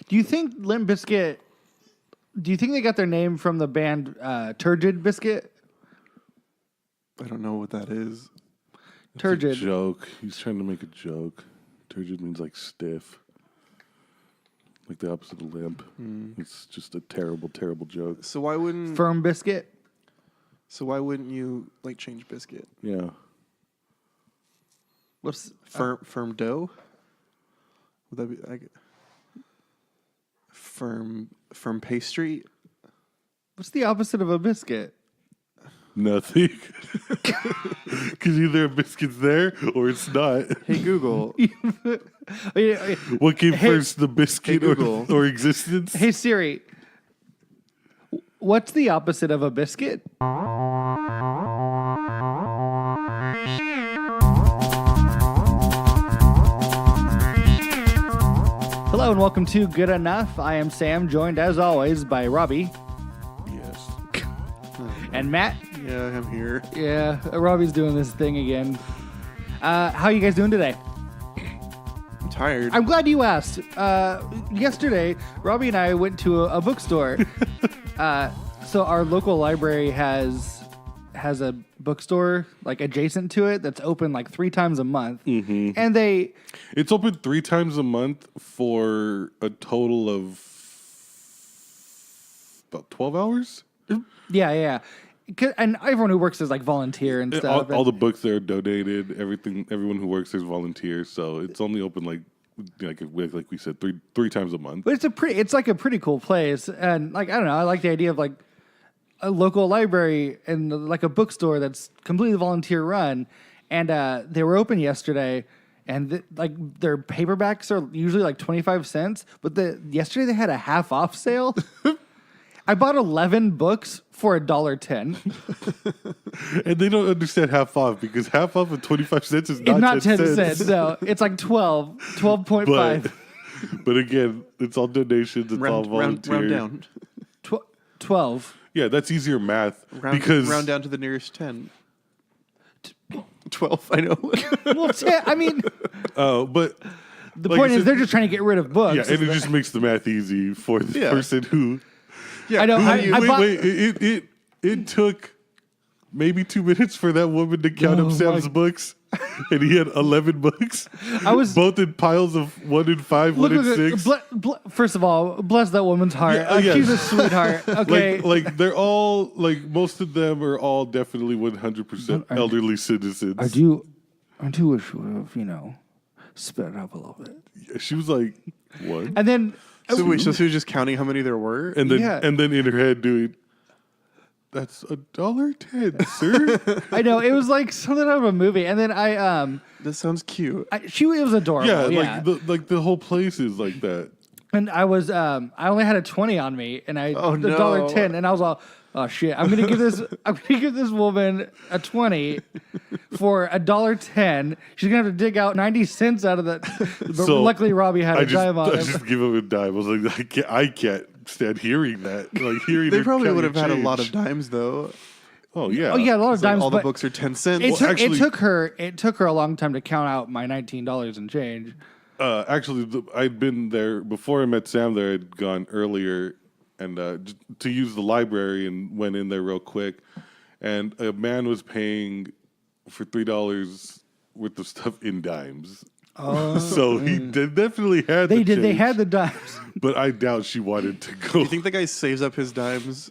Do you think Limp Bizkit? Do you think they got their name from the band Turgid Biscuit? I don't know what that is. Turgid. It's a joke. He's trying to make a joke. Turgid means like stiff. Like the opposite of limp. It's just a terrible, terrible joke. So why wouldn't Firm Biscuit. So why wouldn't you like change biscuit? Yeah. What's Firm dough? Would that be like firm pastry? what's the opposite of a biscuit? Nothing. Because either a biscuit's there or it's not. Hey Google. What came first, the biscuit Hey, Google. or existence? Hey Siri, what's the opposite of a biscuit? Hello and welcome to Good Enough. I am Sam, joined as always by Robbie Yes. and Matt. Yeah, I'm here. Yeah, Robbie's doing this thing again. How you guys doing today? I'm tired. I'm glad you asked. Yesterday, Robbie and I went to a bookstore. So our local library has a bookstore like adjacent to it that's open like 3 times a month, and It's open 3 times a month for a total of about 12 hours. yeah. And everyone who works is like volunteer and stuff. All the books there are donated. Everyone who works there is volunteer. So it's only open like we said, three times a month. But it's like a pretty cool place, and like I don't know, I like the idea of like a local library and like a bookstore that's completely volunteer run, and they were open yesterday, and like their paperbacks are usually like 25 cents, but yesterday they had a half off sale. I bought 11 books for $1.10. And they don't understand half off because half off of 25 cents is It's not not 10 10 cents. No, it's like 12.5. But again, it's all donations. It's all volunteer. round down. 12. Yeah, that's easier math. Round down to the nearest 10. 12, I know. Well, 10, I mean, but the like point I is said, they're just trying to get rid of books. yeah, and it just makes the math easy for the Yeah. person who. Yeah, I know. It took maybe 2 minutes for that woman to count Oh up Sam's books, and he had 11 books. I was both in piles of 1 in 5, 1 in 6. First of all, bless that woman's heart. Yeah. She's a sweetheart. Okay. Like they're all most of them are all definitely 100% elderly citizens. I do wish we would have, sped it up a little bit. Yeah, she was like, what? And then So wait, so she was just counting how many there were? And then yeah. in her head doing, that's $1.10, sir. I know it was like something out of a movie. And then That sounds cute. she was adorable. Yeah, Yeah. the whole place is like that. And I was I only had a 20 on me, and I Oh, no. $1.10, and I was all, oh shit, I'm gonna give this woman a 20 for $1.10. She's gonna have to dig out 90 cents out of that. But So, luckily Robbie had a dime on I him. just give him a dime. I was like, I can't stand hearing that. Like hearing They her probably count would have your had a change. lot of dimes though. Oh yeah. Oh yeah, a lot of It's like dimes. all the but books are 10 cents. it actually- took her a long time to count out my $19 and change. Actually, I'd been there before I met Sam. There, I'd gone earlier and to use the library and went in there real quick. And a man was paying for $3 worth of stuff in dimes. Oh, So he definitely had. they the did. They change, had the dimes. but I doubt she wanted to go. Do you think the guy saves up his dimes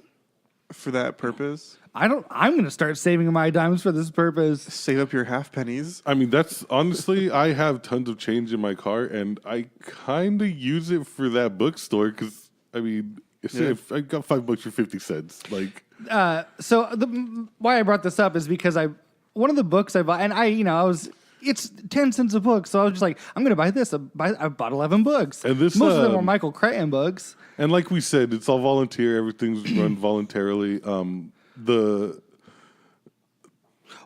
for that purpose? I'm gonna start saving my dimes for this purpose. Save up your half pennies. I mean, that's honestly, I have tons of change in my car, and I kind of use it for that bookstore because I mean, if I got $5 for 50 cents, like. So why I brought this up is because one of the books I bought, and it's 10 cents a book, so I was just like, I'm gonna buy this. I bought 11 books, And this, most of them were Michael Crichton books. And like we said, it's all volunteer. Everything's run voluntarily.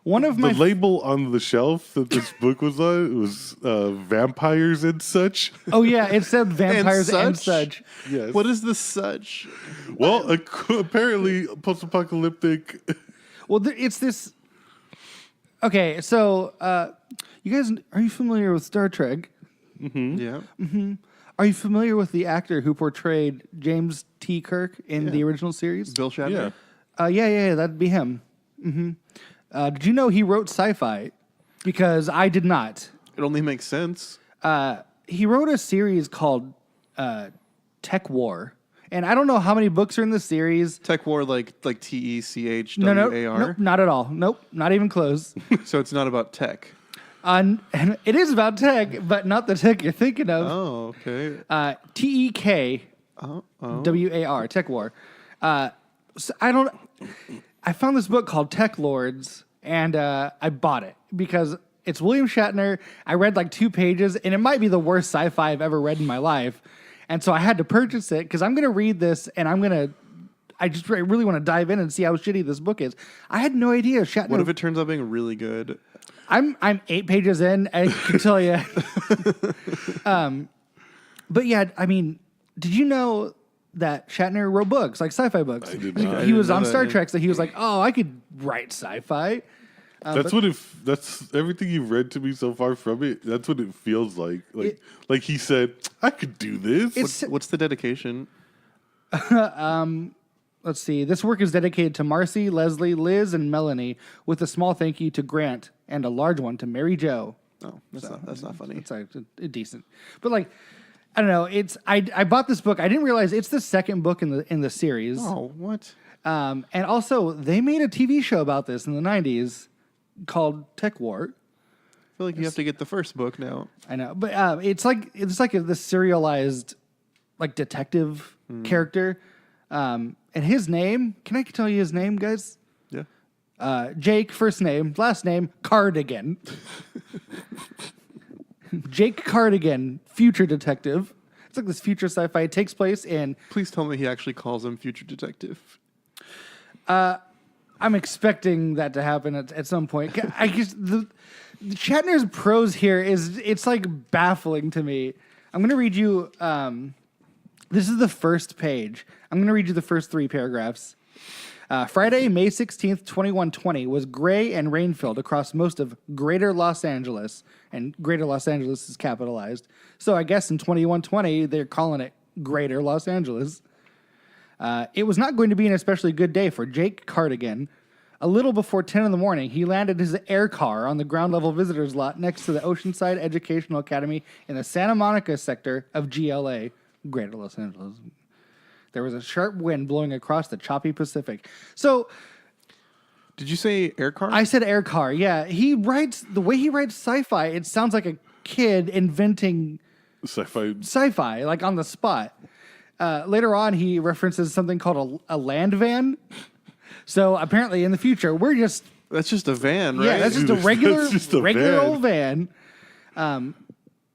One of my The label on the shelf that this book was on, it was vampires and such. oh yeah, it said vampires and such. Yes. What is the such? Well, apparently post-apocalyptic. Well, it's this. Okay, so you guys, are you familiar with Star Trek? Yeah. Are you familiar with the actor who portrayed James T. Kirk in the original series? Bill Shatner. Yeah. Yeah, that'd be him. Did you know he wrote sci-fi? Because I did not. It only makes sense. He wrote a series called Tech War. And I don't know how many books are in the series. Tech War, like TECHWAR. No, not at all. Nope, not even close. So it's not about tech. And it is about tech, but not the tech you're thinking of. Oh, okay. TEKWAR, Tech War. So I found this book called Tech Lords, and I bought it because it's William Shatner. I read like 2 pages, and it might be the worst sci-fi I've ever read in my life. And so I had to purchase it because I'm going to read this, and I really want to dive in and see how shitty this book is. I had no idea Shatner. What if it turns out being really good? I'm 8 pages in, I can tell you. But yeah, I mean, did you know that Shatner wrote books, like sci-fi books? I did not. He was know on that, Star yeah. Trek, so he was like, "Oh, I could write sci-fi." That's everything you've read to me so far from it. That's what it feels like. Like he said, I could do this. What's the dedication? Let's see. This work is dedicated to Marcy, Leslie, Liz, and Melanie, with a small thank you to Grant and a large one to Mary Jo. Oh, that's not funny. It's like decent, but like, I don't know. I bought this book. I didn't realize it's the second book in the series. Oh, what? And also they made a TV show about this in the 90s called Tech War. I feel like you have to get the first book now. I know, but it's like the serialized like detective character. And his name, can I tell you his name, guys? Yeah. Jake, first name, last name, Cardigan. Jake Cardigan, future detective. It's like this future sci-fi. It takes place in... Please tell me he actually calls him Future Detective. I'm expecting that to happen at some point. I guess the Shatner's prose here it's like baffling to me. I'm going to read you... this is the first page. I'm going to read you the first 3 paragraphs. Friday, May 16th, 2120 was gray and rain-filled across most of Greater Los Angeles. And Greater Los Angeles is capitalized. So I guess in 2120, they're calling it Greater Los Angeles. It was not going to be an especially good day for Jake Cardigan. A little before 10 in the morning, he landed his Aircar on the ground-level visitors lot next to the Oceanside Educational Academy in the Santa Monica sector of GLA, Greater Los Angeles. There was a sharp wind blowing across the choppy Pacific. So, Did you say Aircar? I said Aircar, yeah. The way he writes sci-fi, it sounds like a kid inventing Sci-fi. like on the spot. Later on, he references something called a land van. So apparently in the future, That's just a van, right? yeah, that's just a regular, That's just a regular van. old van.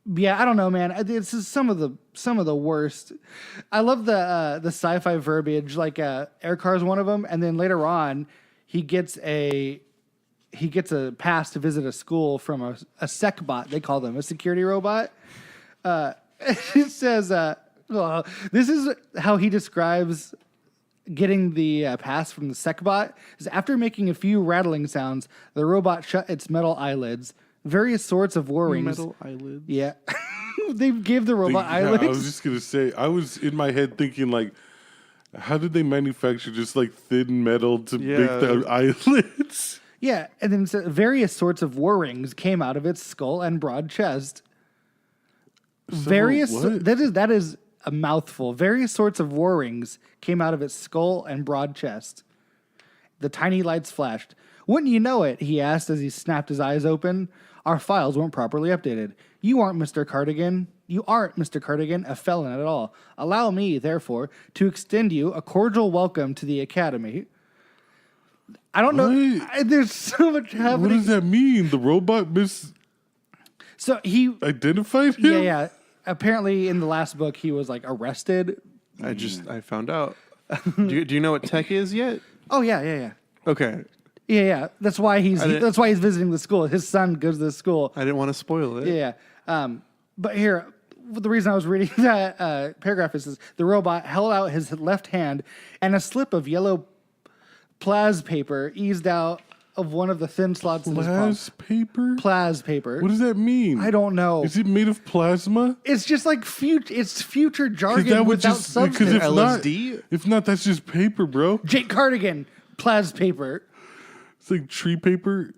Yeah, I don't know, man. This is some of the worst. I love the sci-fi verbiage. Like Aircar is one of them, and then later on, he gets a pass to visit a school from a SecBot. They call them a security robot. It says, this is how he describes getting the pass from the SecBot. Is after making a few rattling sounds, the robot shut its metal eyelids. Various sorts of war-rings. Metal eyelids. Yeah. They gave the robot eyelids. I was just going to say, I was in my head thinking, like, how did they manufacture just, like, thin metal to make the eyelids? Yeah, and then it said various sorts of war-rings came out of its skull and broad chest. So, what? That is a mouthful. Various sorts of war-rings came out of its skull and broad chest. The tiny lights flashed. Wouldn't you know it, he asked as he snapped his eyes open. Our files weren't properly updated. You aren't Mr. Cardigan. You aren't, Mr. Cardigan, a felon at all. Allow me, therefore, to extend you a cordial welcome to the Academy. I don't know. There's so much happening. What does that mean? The robot So he identified him? Yeah. Apparently, in the last book, he was like arrested. I found out. do you know what tech is yet? Oh yeah. Okay. Yeah. That's why he's visiting the school. His son goes to the school. I didn't want to spoil it. Yeah. But here, the reason I was reading that paragraph is the robot held out his left hand, and a slip of yellow plas paper eased out of one of the thin slots in his palm. Plas paper? Plas paper. What does that mean? I don't know. Is it made of plasma? It's just like it's future 'Cause jargon that would without just because substance. if not, that's just paper, bro. Jake Cardigan, Plas paper. It's like tree paper.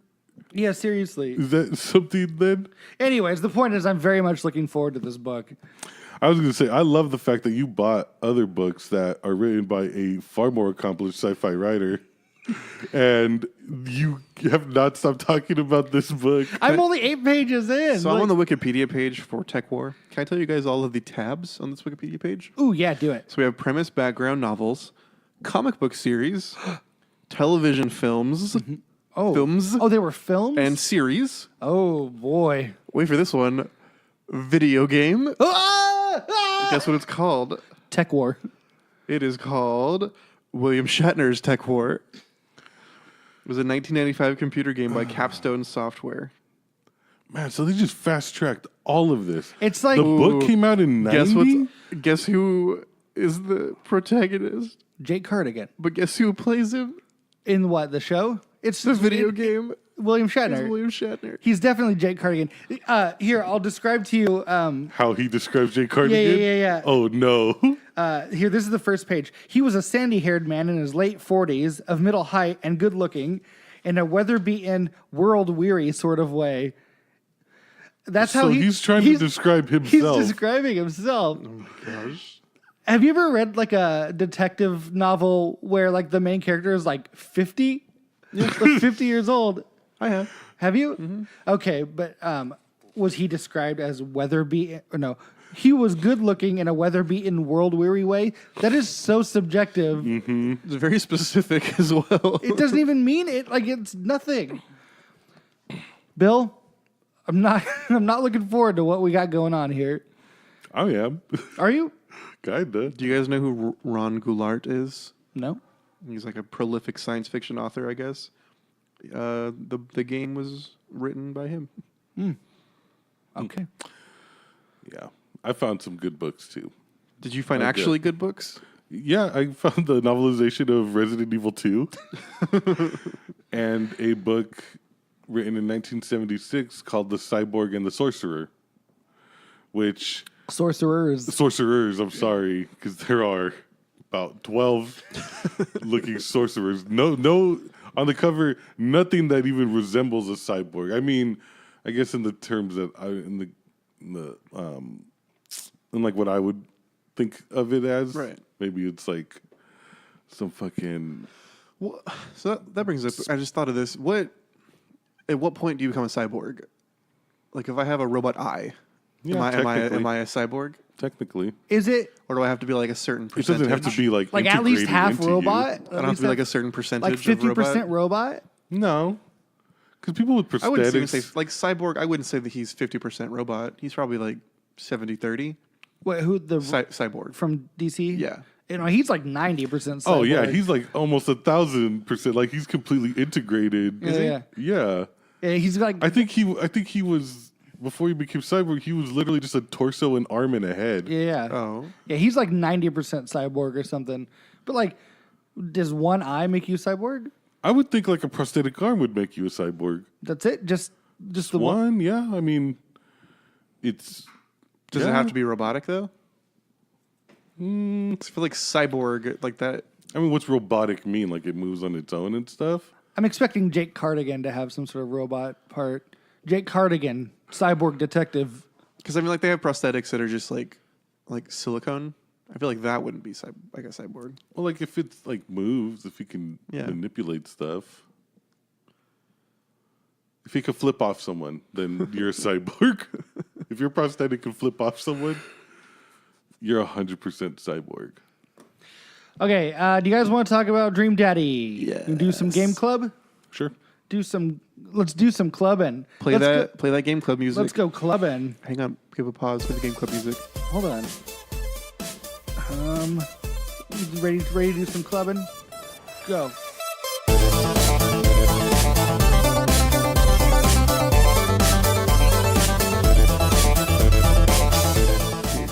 Yeah, seriously. Is that something then? Anyways, the point is I'm very much looking forward to this book. I was going to say, I love the fact that you bought other books that are written by a far more accomplished sci-fi writer, and you have not stopped talking about this book. I'm only 8 pages in. So I'm on the Wikipedia page for Tech War. Can I tell you guys all of the tabs on this Wikipedia page? Ooh, yeah, do it. So we have premise, background, novels, comic book series, television films, Oh, films, oh, they were films? and series. Oh, boy. Wait for this one. Video game. Ah! Ah! Guess what it's called? Tech War. It is called William Shatner's Tech War. It was a 1995 computer game by Capstone Software. Man, so they just fast-tracked all of this. It's like The book came out in 90? Guess who is the protagonist? Jake Cardigan. But guess who plays him? In what, the show? It's The video game William is Shatner. William Shatner. He's definitely Jake Cardigan. Here, I'll describe to you. How he describes Jake Cardigan? Yeah. Oh, no. Here, this is the first page. He was a sandy-haired man in his late 40s, of middle height and good-looking, in a weather-beaten, world-weary sort of way. That's how So he's trying to describe himself. He's describing himself. Oh my gosh. Have you ever read like a detective novel where like the main character is like 50? Like 50 years old. I have. Have you? Okay, but was he described as weather-beaten? Or no, he was good-looking in a weather-beaten, world-weary way. That is so subjective. It's very specific as well. It doesn't even mean it. Like it's nothing. Bill, I'm not. I'm not looking forward to what we got going on here. I am. Are you? Kinda. Do you guys know who Ron Goulart is? No. He's like a prolific science fiction author, I guess. The game was written by him. Okay. Yeah. I found some good books, too. Did you find Okay. actually good books? Yeah, I found the novelization of Resident Evil 2 and a book written in 1976 called The Cyborg and the Sorcerer, which... Sorcerers, I'm sorry, because there are about 12 looking sorcerers. No, on the cover, nothing that even resembles a cyborg. I mean, I guess in the terms that in like what I would think of it as, Right. Maybe it's like some fucking. Well, so that brings up. I just thought of this. At what point do you become a cyborg? Like, if I have a robot eye, Yeah, am I technically. a cyborg, Technically, Is it or do I have to be like a certain it percentage? doesn't have to be like at least integrated half into you. robot? I don't have to be like a certain percentage. like 50% of robot? robot? No, because people with I wouldn't even prosthetics. say like cyborg. I wouldn't say that he's 50% robot. He's probably like 70-30 Wait, who the cyborg. from DC? Yeah. You know, he's like 90% cyborg. Oh yeah, he's like almost 1,000%. Like he's completely integrated. Is he? Yeah. Yeah. Yeah, he's like I think he was before he became cyborg. He was literally just a torso, an arm, and a head. yeah. Oh, Yeah, he's like 90% cyborg or something. But like, does one eye make you cyborg? I would think like a prosthetic arm would make you a cyborg. That's it? Just the one? One, yeah. I mean, it's. does it yeah. have to be robotic though? I feel like cyborg like that. I mean, what's robotic mean? Like it moves on its own and stuff. I'm expecting Jake Cardigan to have some sort of robot part. Jake Cardigan, cyborg detective. Because I mean, like they have prosthetics that are just like silicone. I feel like that wouldn't be like a cyborg. Well, like if it's like moves, if you can manipulate stuff. If you can flip off someone, then you're a cyborg. If your prosthetic can flip off someone, you're 100% cyborg. Okay, do you guys want to talk about Dream Daddy? Yes. Do some game club? Sure. Let's do some clubbing. Play that game club music. Let's go clubbing. Hang on, give a pause for the game club music. Hold on. You ready to do some clubbing? Go.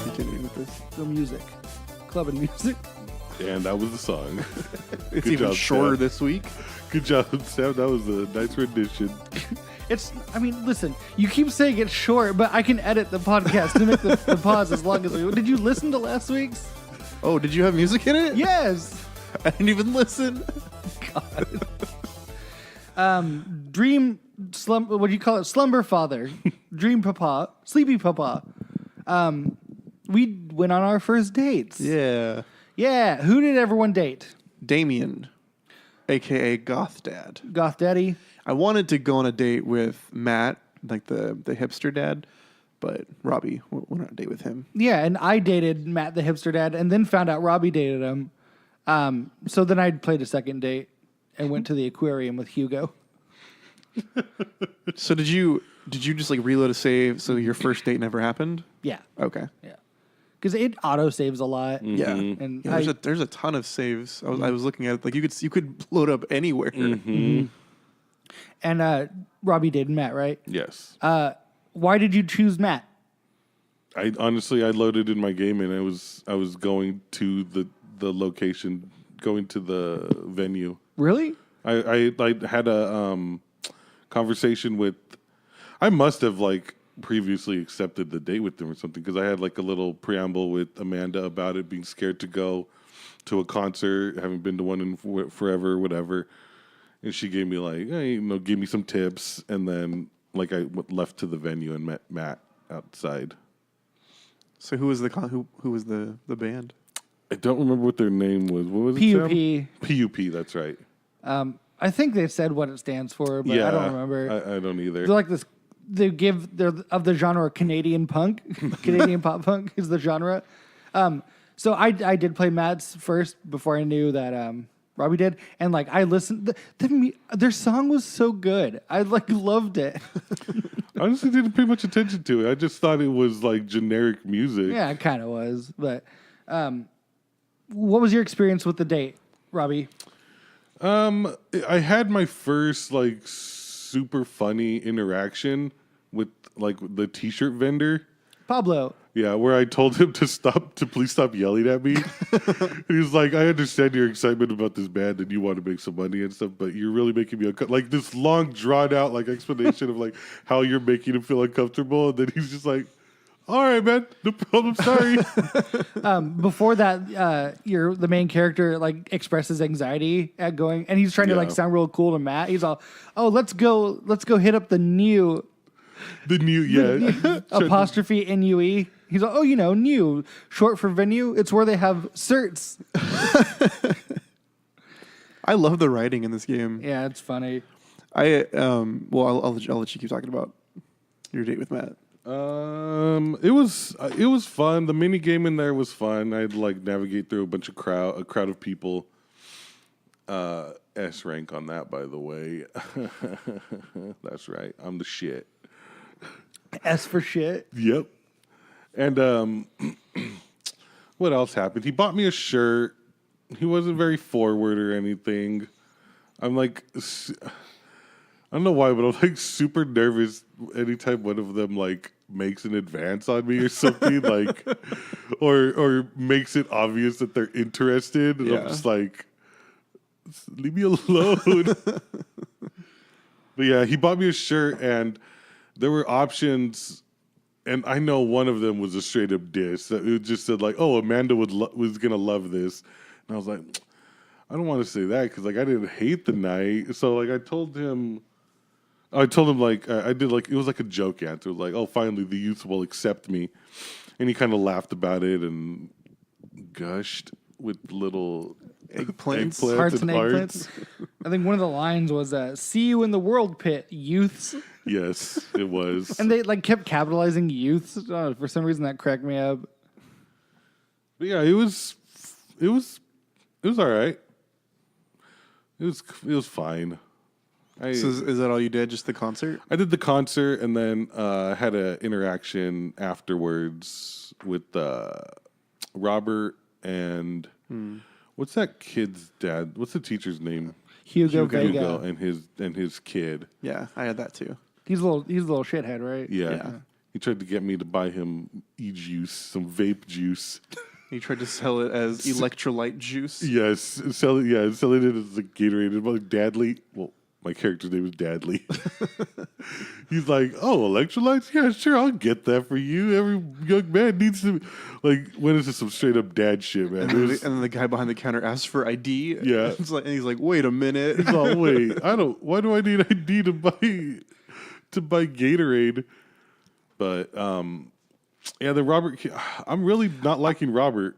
Continuing with this. The music. Clubbing music. And that was the song. It's Good even job, shorter Sam. this week. Good job, Sam. That was a nice rendition. I mean, listen, you keep saying it's short, but I can edit the podcast to make the pause as long as we. Did you listen to last week's? Oh, did you have music in it? Yes. I didn't even listen. Dream what do you call it? Slumber father. Dream papa. Sleepy papa. We went on our first dates. Yeah. Yeah. Who did everyone date? Damien, a.k.a. Goth Dad. Goth Daddy. I wanted to go on a date with Matt, like the hipster dad, but Robbie went on a date with him. Yeah, and I dated Matt the hipster dad and then found out Robbie dated him. So then I played a second date and went to the aquarium with Hugo. So did you just like reload a save so your first date never happened? Yeah. Okay. Yeah. Because it auto saves a lot. Yeah. And Yeah, there's a ton of saves. I was looking at it, like you could load up anywhere. And Robbie dated Matt, right? Yes. Why did you choose Matt? I loaded in my game and I was going to the location, going to the venue. Really? I had a conversation with. I must have like previously accepted the date with them or something because I had like a little preamble with Amanda about it, being scared to go to a concert, having been to one in forever, whatever. And she gave me like, hey, give me some tips, and then like I left to the venue and met Matt outside. So who was the band? I don't remember what their name was. What was PUP. it? Sam? PUP. That's right. I think they said what it stands for, but I don't remember. I don't either. They're like this. They're of the genre Canadian punk. Canadian pop punk is the genre. So I did play Matt's first before I knew that Robbie did, and like I listened. Their song was so good. I like loved it. I honestly didn't pay much attention to it. I just thought it was like generic music. Yeah, it kind of was. But what was your experience with the date, Robbie? I had my first like super funny interaction with like the t-shirt vendor. Pablo. Yeah, where I told him to please stop yelling at me. He was like, I understand your excitement about this band and you want to make some money and stuff, but you're really making me like this long drawn out like explanation of like how you're making him feel uncomfortable, and then he's just like, all right, man, no problem. Sorry. Before that, the main character like expresses anxiety at going, and he's trying to like sound real cool to Matt. He's all, "Oh, let's go hit up the new apostrophe NUE." He's like, "Oh, new, short for venue. It's where they have certs." I love the writing in this game. Yeah, it's funny. I'll let you keep talking about your date with Matt. It was fun. The mini game in there was fun. I'd like navigate through a crowd of people. S rank on that, by the way. That's right. I'm the shit. S for shit. Yep. And what else happened? He bought me a shirt. He wasn't very forward or anything. I'm like, I don't know why, but I'm like super nervous anytime one of them like makes an advance on me or something, like, or makes it obvious that they're interested. And I'm just like, leave me alone. But yeah, he bought me a shirt and there were options. And I know one of them was a straight up diss. It just said like, "Oh, Amanda was gonna love this," and I was like, "I don't want to say that because like I didn't hate the night." So like I told him like I did like it was like a joke answer. It was like, "Oh, finally the youth will accept me," and he kind of laughed about it and gushed with little Eggplants. Hearts and eggplants. I think one of the lines was, "See you in the world pit, youths." Yes, it was. And they like kept capitalizing youths. For some reason, that cracked me up. But yeah, it was all right. It was fine. So is that all you did? Just the concert? I did the concert and then had an interaction afterwards with Robert and what's that kid's dad? What's the teacher's name? Hugo Vega. Hugo and his kid. Yeah, I had that too. He's a little shithead, right? Yeah. He tried to get me to buy him e-juice, some vape juice. He tried to sell it as electrolyte juice. Yes, selling it as a Gatorade. And like Dadley, well, my character's name is Dadley. He's like, oh, electrolytes? Yeah, sure, I'll get that for you. Every young man needs to, like, when is this some straight up dad shit, man? And then the guy behind the counter asks for ID. Yeah. And he's like, wait a minute. He's all, wait, why do I need ID to buy Gatorade? But, yeah, the Robert, I'm really not liking Robert.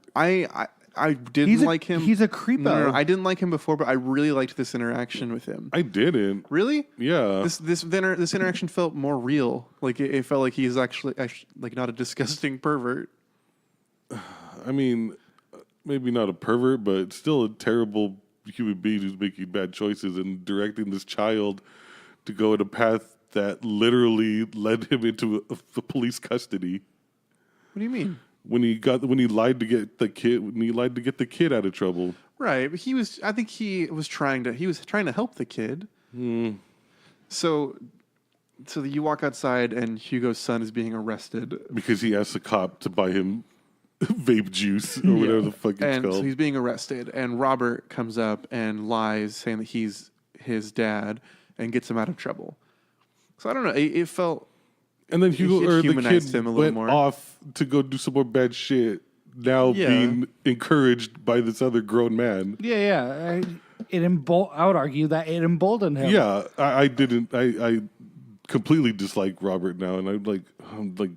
I didn't like him. He's a creepo. No, I didn't like him before, but I really liked this interaction with him. I didn't. Really? Yeah. This interaction felt more real. Like it felt like he's actually like not a disgusting pervert. I mean, maybe not a pervert, but still a terrible human being who's making bad choices and directing this child to go in a path that literally led him into the police custody. What do you mean? When he lied to get the kid out of trouble. Right, but I think he was trying to help the kid. So you walk outside and Hugo's son is being arrested Because he asked the cop to buy him vape juice or whatever the fuck it's and called. so he's being arrested, and Robert comes up and lies, saying that he's his dad, and gets him out of trouble. So I don't know. It felt. And then It the humanized kid him a little went more. off to go do some more bad shit. Now being encouraged by this other grown man. Yeah. I would argue that it emboldened him. Yeah, I didn't. I completely dislike Robert now, and I'm like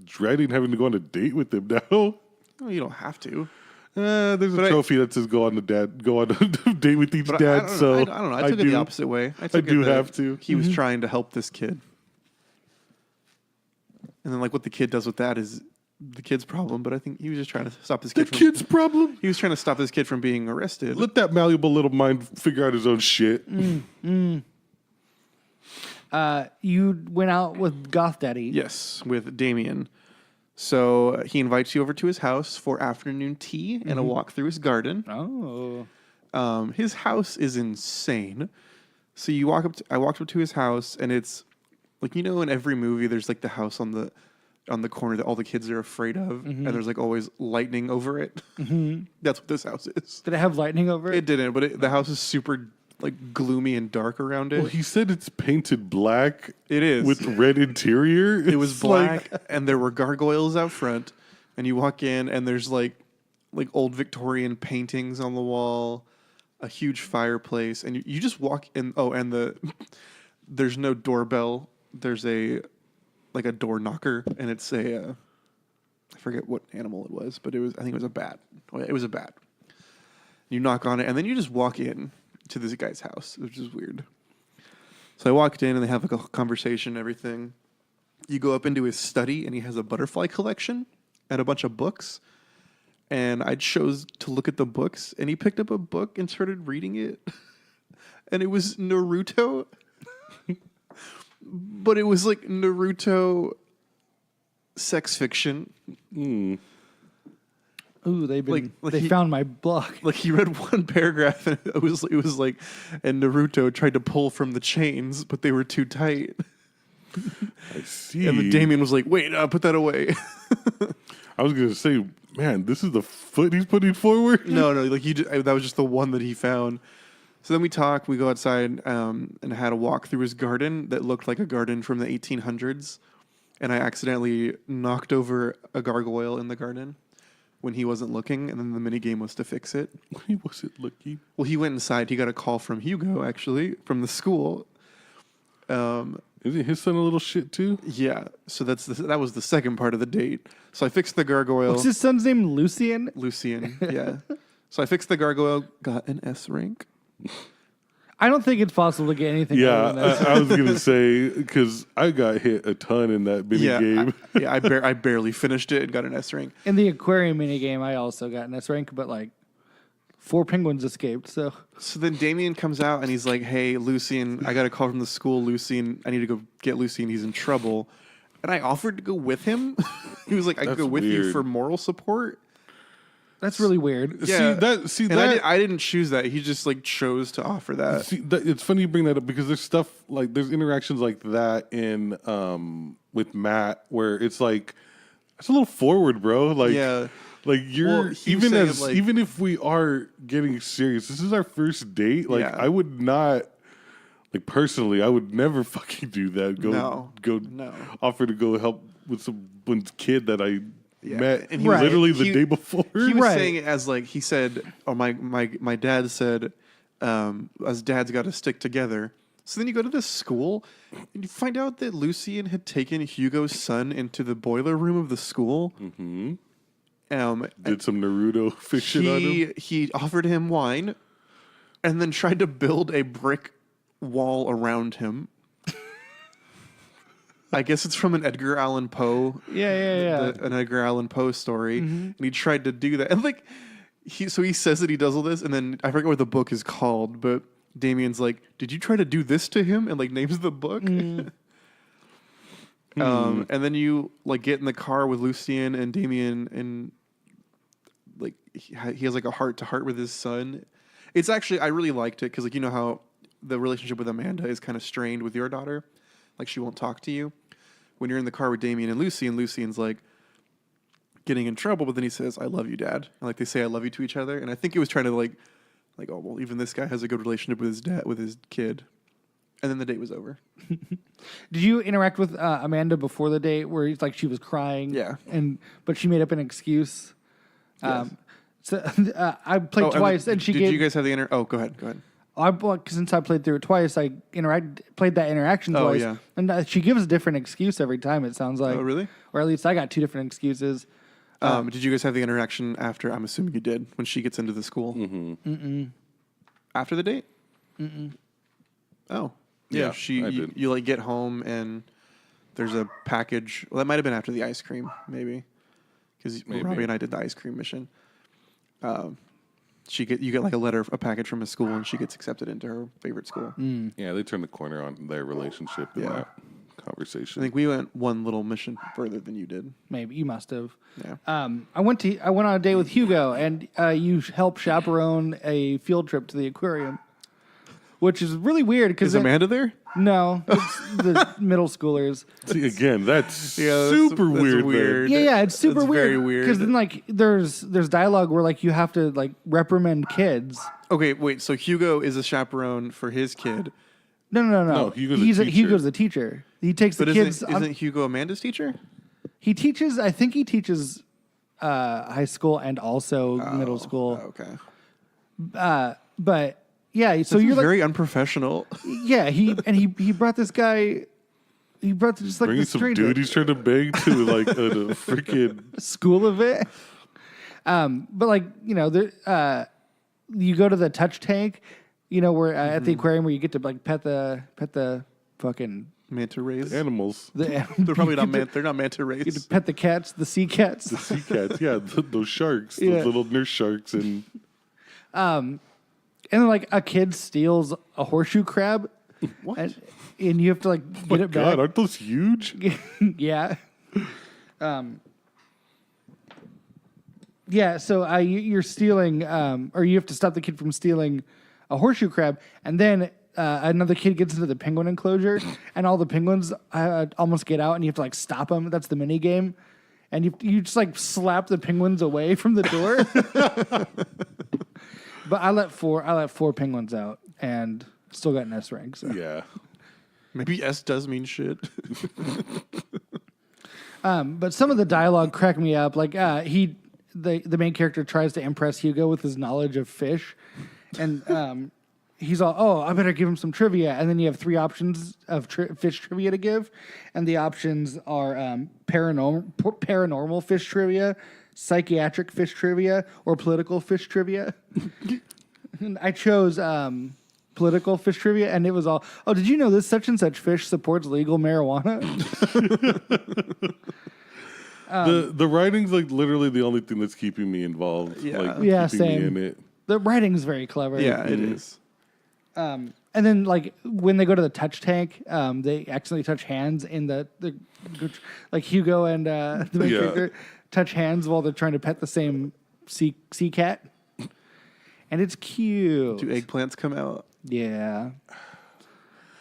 dreading having to go on a date with him now. Well, you don't have to. There's a trophy that says go on a date with each But dad. I So don't know. I took it the opposite way. I do have to. He was trying to help this kid. And then, like, what the kid does with that is the kid's problem. But I think he was just trying to stop this kid Kid's problem. He was trying to stop this kid from being arrested. Let that malleable little mind figure out his own shit. You went out with Goth Daddy. Yes, with Damien. So he invites you over to his house for afternoon tea and a walk through his garden. Oh. His house is insane. So you walk up. I walked up to his house, and it's like, you know, in every movie, there's like the house on the corner that all the kids are afraid of, and there's like always lightning over it. That's what this house is. Did it have lightning over it? It didn't, but the house is super like gloomy and dark around it. Well, he said it's painted black. It is with red interior. It was black, and there were gargoyles out front. And you walk in, and there's like old Victorian paintings on the wall, a huge fireplace, and you just walk in. Oh, and there's no doorbell. There's a door knocker, and it's I forget what animal it was, but I think it was a bat. It was a bat. You knock on it, and then you just walk in to this guy's house, which is weird. So I walked in, and they have like a conversation and everything. You go up into his study, and he has a butterfly collection and a bunch of books. And I chose to look at the books, and he picked up a book and started reading it. And it was Naruto. But it was like Naruto sex fiction. Ooh, they he found my book. Like, he read one paragraph, and it was like, and Naruto tried to pull from the chains, but they were too tight. I see. And then Damien was like, wait, put that away. I was gonna say, man, this is the foot he's putting forward. No, like that was just the one that he found. So then we talked. We go outside and had a walk through his garden that looked like a garden from the 1800s. And I accidentally knocked over a gargoyle in the garden when he wasn't looking, and then the mini game was to fix it. He wasn't looking. Well, he went inside. He got a call from Hugo, actually, from the school. Isn't his son a little shit too? Yeah. So that was the second part of the date. So I fixed the gargoyle. What's his son's name? Lucian? Lucian, yeah. So I fixed the gargoyle, got an S rank. I don't think it's possible to get anything. Yeah, other than that. I was gonna say, because I got hit a ton in that mini game. I barely finished it and got an S rank. In the aquarium mini game, I also got an S rank, but like 4 penguins escaped. So then Damien comes out and he's like, "Hey, Lucian, I got a call from the school. Lucian, I need to go get Lucian. He's in trouble." And I offered to go with him. He was like, "I could go with you for moral support." that's really weird. Yeah. I didn't choose that. He just like chose to offer that. It's funny you bring that up because there's stuff like there's interactions like that in with Matt where it's like it's a little forward, bro. Like Like Well, he was even saying, as like- even if we are getting serious, this is our first date. Like Yeah. I would not, like personally, I would never fucking do that. No. Offer to go help with someone's kid that I met And he was- literally he- the day before. He was Right. saying it as like he said, or my dad said, us dads got to stick together. So then you go to this school and you find out that Lucian had taken Hugo's son into the boiler room of the school. Mm-hmm. Um, Did some Naruto fiction on him. he offered him wine, and then tried to build a brick wall around him. I guess it's from an Edgar Allan Poe. Yeah. An Edgar Allan Poe story, and he tried to do that. And like, he says that he does all this, and then I forget what the book is called, but Damien's like, "Did you try to do this to him?" And like names the book. And then you like get in the car with Lucien and Damien, and like he has like a heart to heart with his son. It's actually, I really liked it because like, you know how the relationship with Amanda is kind of strained with your daughter, like she won't talk to you. When you're in the car with Damien and Lucien, Lucien's like getting in trouble, but then he says, "I love you, Dad." And like they say, "I love you" to each other, and I think it was trying to like, oh well, even this guy has a good relationship with his dad, with his kid. And then the date was over. Did you interact with Amanda before the date where it's like she was crying? Yeah. But she made up an excuse. Yes. So I played twice, and she did gave. you guys have the Oh, go ahead. Since I played through it twice, I played that interaction Oh, twice. yeah. And she gives a different excuse every time, it sounds like. Oh, really? Or at least I got two different excuses. Did you guys have the interaction after? I'm assuming you did, when she gets into the school. Mm-hmm. After the date? Oh, yeah. I did. You like get home and there's a package. Well, that might have been after the ice cream, maybe, because Robbie and I did the ice cream mission. You get like a package from a school, and she gets accepted into her favorite school. Yeah, they turned the corner on their relationship in that I conversation. think we went one little mission further than you did. Maybe you must have. Yeah. I went on a date with Hugo, and you helped chaperone a field trip to the aquarium, which is really weird because Is Amanda there? No, it's the middle schoolers. See, again, that's that's super weird. weird. Yeah, it's super That's weird. very weird. Because then, like, there's dialogue where like you have to like reprimand kids. Okay, wait. So Hugo is a chaperone for his kid, No. No, Hugo's a teacher. Hugo's the teacher. He takes the but kids. isn't Hugo Amanda's teacher? He teaches. I think he teaches high school and also middle school. Okay. But yeah, so you're like, very unprofessional. yeah. He brought this guy. He brought just like Bringing this some stranger. dude he's trying to beg to like a freaking. School of it. But like, you know, you go to the touch tank, you know, where at the aquarium where you get to like pet the fucking Manta rays. Animals. They're probably not they're not manta You get rays. to pet the cats, the sea cats. The sea cats, yeah, those sharks, Yeah. those little nurse sharks, and And then like a kid steals a horseshoe crab. What? And you have to like get it back. God, aren't those huge? Yeah. Yeah, so you're stealing, or you have to stop the kid from stealing a horseshoe crab, and then another kid gets into the penguin enclosure, and all the penguins almost get out, and you have to like stop them. That's the mini game, and you just like slap the penguins away from the door. But I let four penguins out, and still got an S rank. So. Yeah. Maybe S does mean shit. But some of the dialogue cracked me up. Like the main character tries to impress Hugo with his knowledge of fish, and he's all, "Oh, I better give him some trivia." And then you have three options of fish trivia to give, and the options are paranormal fish trivia, psychiatric fish trivia, or political fish trivia. And I chose political fish trivia, and it was all, "Oh, did you know this such and such fish supports legal marijuana?" The writing's like literally the only thing that's keeping me involved. Yeah. Like, Yeah, keeping same. me in it. The writing's very clever. Yeah, it is. And then, like, when they go to the touch tank, they accidentally touch hands in the like Hugo and the main Yeah. character touch hands while they're trying to pet the same sea cat, and it's cute. Do eggplants come out? Yeah.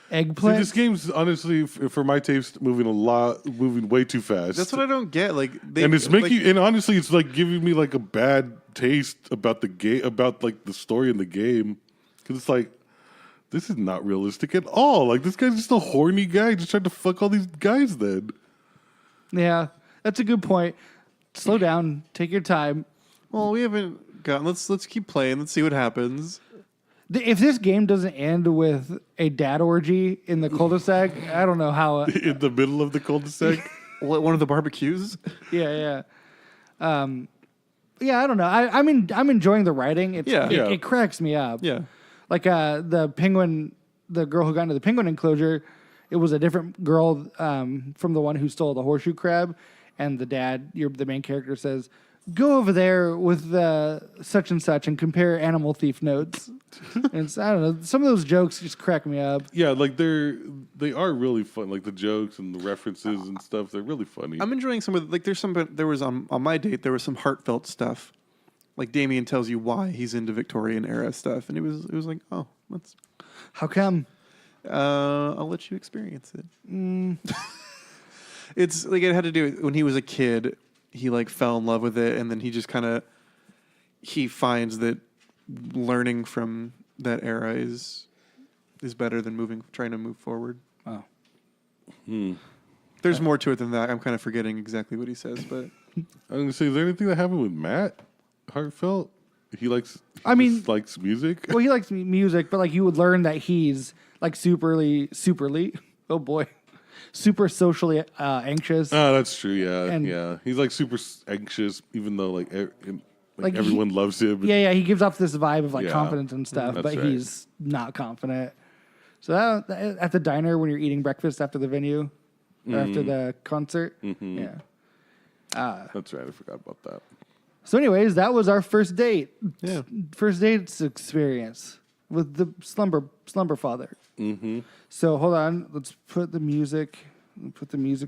Eggplant. See, this game's honestly, for my taste, moving way too fast. That's what I don't get. Like, and it's making, and honestly, it's like giving me like a bad taste about the game, about like the story in the game, because it's like, this is not realistic at all. Like, this guy's just a horny guy just trying to fuck all these guys. Then, yeah, that's a good point. Slow down, take your time. Well, we haven't gotten. Let's keep playing. Let's see what happens. If this game doesn't end with a dad orgy in the cul-de-sac, I don't know how. in the middle of the cul-de-sac. One of the barbecues. Yeah. Yeah, I don't know. I'm enjoying the writing. It cracks me up. Yeah. Like the penguin, the girl who got into the penguin enclosure, it was a different girl from the one who stole the horseshoe crab, and the dad, the main character, says, "Go over there with such and such and compare animal thief notes." And I don't know. Some of those jokes just crack me up. Yeah, like they are really fun. Like the jokes and the references and stuff, they're really funny. I'm enjoying some of there was on my date, there was some heartfelt stuff. Like Damien tells you why he's into Victorian era stuff, and it was like, oh, that's How come? I'll let you experience it. It's like it had to do with when he was a kid, he like fell in love with it, and then he just he finds that learning from that era is better than trying to move forward. Oh. There's more to it than that. I'm kind of forgetting exactly what he says, but I'm gonna say, is there anything that happened with Matt Heartfelt? He likes music. Well, he likes music, but like you would learn that he's like superly, oh boy, super socially anxious. Oh, that's true. Yeah, And- yeah. He's like super anxious, even though like Like, everyone loves him. Yeah, he gives off this vibe of like Yeah. confidence and stuff, That's but right. he's not confident. So that, at the diner when you're eating breakfast after the venue, or after the concert, yeah. That's right. I forgot about that. So, anyways, that was our first date. Yeah. First date's experience with the slumber father. Mm-hmm. So hold on, let's put the music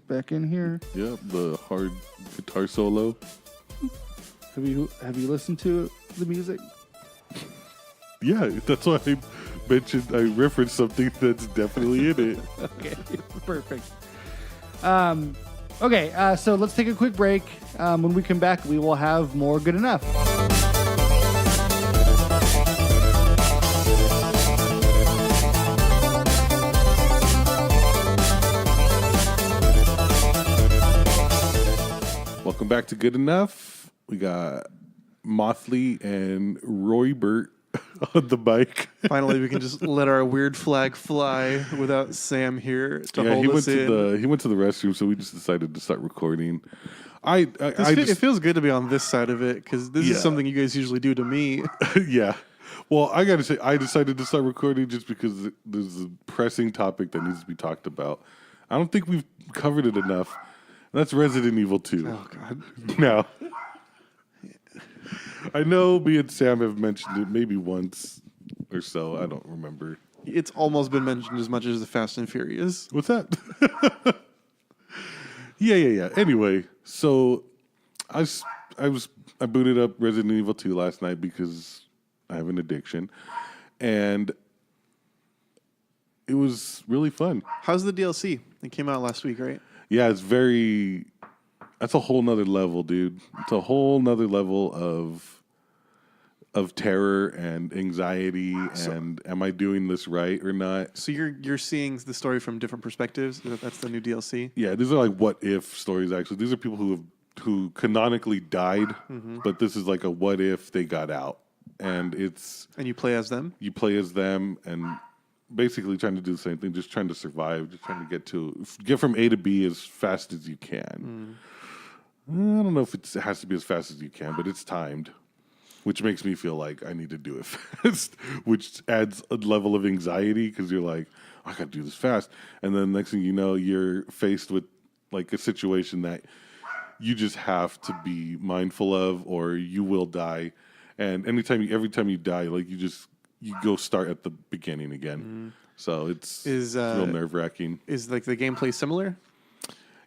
back in here. Yeah, the hard guitar solo. Have you listened to the music? Yeah, that's why I referenced something that's definitely in it. Okay, perfect. Okay, so let's take a quick break. When we come back, we will have more Good Enough. Welcome back to Good Enough. We got Mothly and Roybert on the mic. finally we can just let our weird flag fly without Sam here to hold us in. He went to the restroom, so we just decided to start recording. It feels good to be on this side of it because this Yeah. is something you guys usually do to me. Yeah. Well, I got to say, I decided to start recording just because there's a pressing topic that needs to be talked about. I don't think we've covered it enough. And that's Resident Evil 2. Oh God! Now, I know me and Sam have mentioned it maybe once or so. I don't remember. It's almost been mentioned as much as the Fast and Furious. What's that? Yeah. Anyway, so I booted up Resident Evil 2 last night because I have an addiction, and it was really fun. How's the DLC? It came out last week, right? Yeah, that's a whole nother level, dude. It's a whole nother level of terror and anxiety and am I doing this right or not? So you're seeing the story from different perspectives. That's the new DLC. Yeah, these are like what if stories actually. These are people who canonically died, but this is like a what if they got out. And you play as them? You play as them and basically trying to do the same thing, just trying to survive, just trying to get from A to B as fast as you can. I don't know if it has to be as fast as you can, but it's timed, which makes me feel like I need to do it fast, which adds a level of anxiety because you're like, I got to do this fast. And then next thing you know, you're faced with like a situation that you just have to be mindful of or you will die. And every time you die, like you go start at the beginning again. So it's real nerve-wracking. Is like the gameplay similar?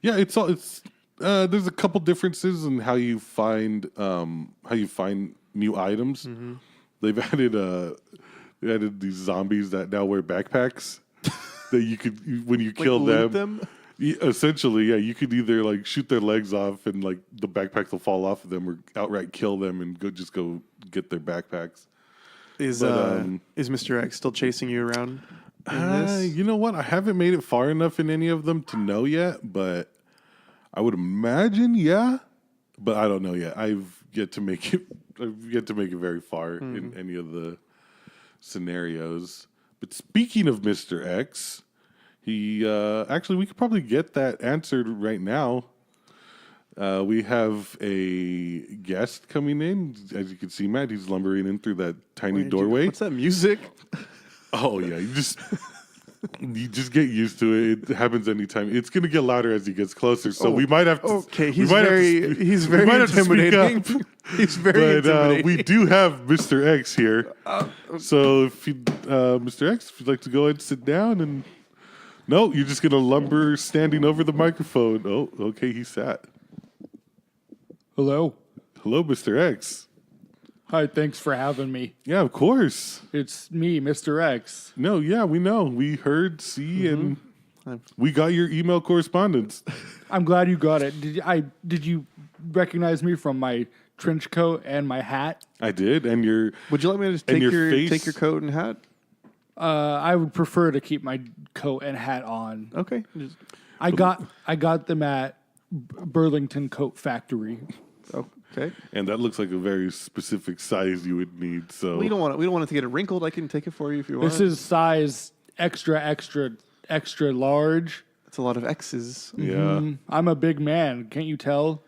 Yeah, there's a couple differences in how you find new items. They've added these zombies that now wear backpacks. that you could when you Like, kill loot them. them? Essentially, yeah, you could either like shoot their legs off and like the backpacks will fall off of them, or outright kill them and go get their backpacks. Is Mr. X still chasing you around? In this? You know what? I haven't made it far enough in any of them to know yet, but I would imagine, yeah. But I don't know yet. I've yet to make it very far in any of the scenarios. But speaking of Mr. X, he actually we could probably get that answered right now. We have a guest coming in. As you can see, Matt, he's lumbering in through that tiny doorway. What's that music? Oh yeah, you just get used to it. It happens anytime. It's gonna get louder as he gets closer. So we might have to. Okay, he's very intimidating. He's very intimidating. We do have Mr. X here. So if you, Mr. X, if you'd like to go ahead and sit down and. No, you're just gonna lumber standing over the microphone. Oh, okay, he sat. Hello. Hello, Mr. X. Hi, thanks for having me. Yeah, of course. It's me, Mr. X. No, yeah, we know. We heard, see, and we got your email correspondence. I'm glad you got it. Did you recognize me from my trench coat and my hat? I did, and your Would you like me to just and take your your face- coat and hat? I would prefer to keep my coat and hat on. Okay. I got them at Burlington Coat Factory. Okay. And that looks like a very specific size you would need. So We don't want it to get it wrinkled. I can take it for you if you want. This is size extra large. It's a lot of X's. yeah, I'm a big man. Can't you tell?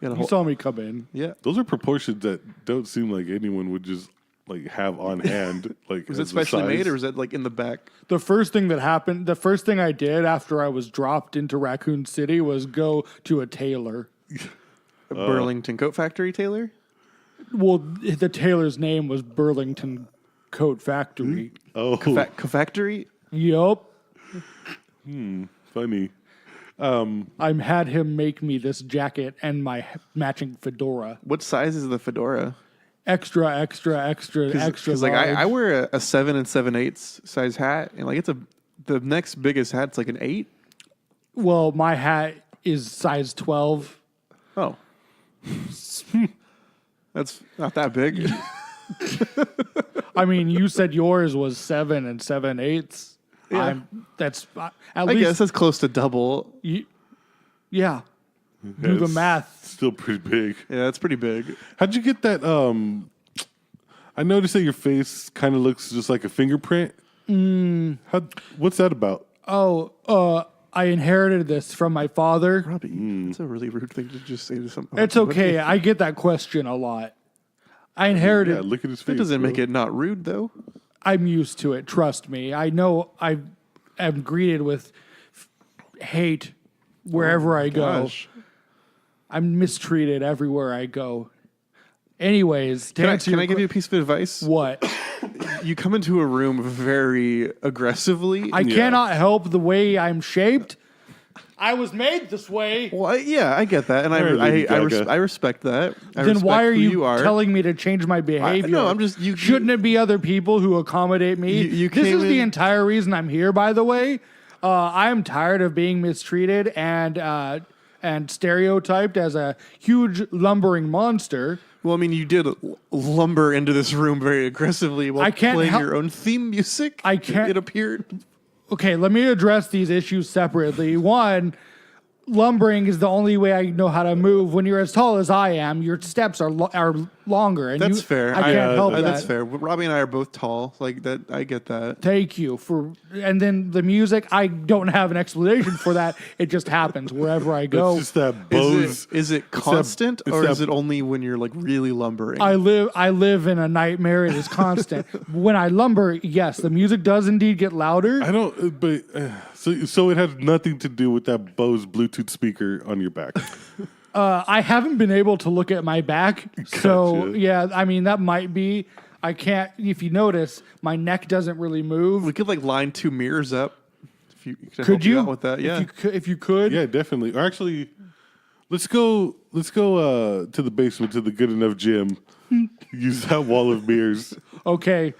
You saw me come in. Yeah. those are proportions that don't seem like anyone would just like have on hand. Like, Was as it the specially made size. or was it like in the back? The first thing I did after I was dropped into Raccoon City was go to a tailor. A Burlington Coat Factory tailor? Well, the tailor's name was Burlington Coat Factory. Oh, Factory? Yup. funny. I had him make me this jacket and my matching fedora. What size is the fedora? Extra Because like large. I wear a 7 7/8 size hat, and like the next biggest hat's like an 8. Well, my hat is size 12. Oh, that's not that big. I mean, you said yours was 7 7/8. Yeah. That's at I least. guess that's close to double. Yeah. Do the It's math. Still pretty big. Yeah, that's pretty big. How'd you get that? I noticed that your face kind of looks just like a fingerprint. What's that about? Oh, I inherited this from my father. Robbie, that's a really rude thing to just say to someone. It's okay. I get that question a lot. I inherited. Yeah, look at his face. That doesn't bro. make it not rude though. I'm used to it. Trust me. I know I am greeted with hate wherever I go. Gosh. I'm mistreated everywhere I go. Anyways, to Can answer your I give you a piece of advice? what? You come into a room very aggressively. I cannot help the way I'm shaped. I was made this way. Well, yeah, I get that, and All right, Lady Gaga. I respect that. Then why are you telling me to change my behavior? no, I'm just- you- Shouldn't it be other people who accommodate me? You This came is the in- entire reason I'm here. By the way, I am tired of being mistreated and stereotyped as a huge lumbering monster. Well, I mean, you did lumber into this room very aggressively while I can't playing help- your own theme music. I can't- It appeared. Okay, let me address these issues separately. One, lumbering is the only way I know how to move. When you're as tall as I am, your steps are longer. And That's fair. I can't help that. That's fair. Robbie and I are both tall. Like that, I get that. Thank you for. And then the music, I don't have an explanation for that. It just happens wherever I go. It's just that Bose. Is it constant, it's or that- is it only when you're like really lumbering? I live in a nightmare. It is constant. When I lumber, yes, the music does indeed get louder. I don't. But so it has nothing to do with that Bose Bluetooth speaker on your back. I haven't been able to look at my back, so Gotcha. yeah. I mean, that might be. I can't. If you notice, my neck doesn't really move. we could like line 2 mirrors up. If you could, Could help you? out with that? Yeah. If you could. Yeah, definitely. Or actually, let's go to the basement to the Good Enough gym. Use that wall of mirrors. Okay.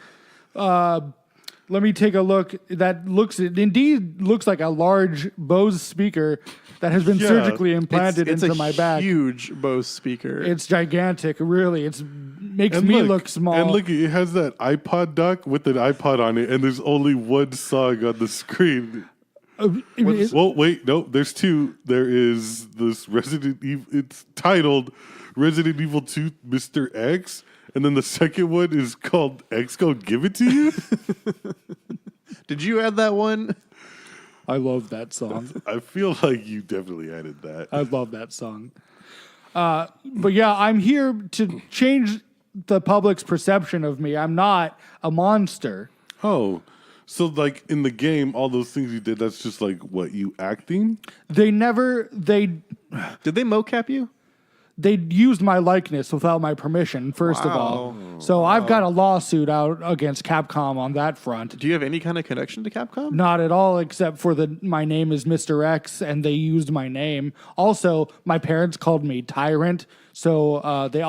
Let me take a look. It indeed looks like a large Bose speaker that has been surgically implanted it's into a my back. huge Bose speaker. It's gigantic, really. It makes me look small. And look, it has that iPod dock with an iPod on it, and there's only one song on the screen. Well, wait, no, there's two. There is this Resident Evil. It's titled Resident Evil 2 Mr. X, and then the second one is called X Go Give It to You. Did you add that one? I love that song. I feel like you definitely added that. I love that song. But yeah, I'm here to change the public's perception of me. I'm not a monster. Oh, so like in the game, all those things you did, that's just like what, you acting? They Did they mocap you? They used my likeness without my permission, first of all. So I've got a lawsuit out against Capcom on that front. Do you have any kind of connection to Capcom? Not at all, except for my name is Mr. X, and they used my name. Also, my parents called me Tyrant, so they're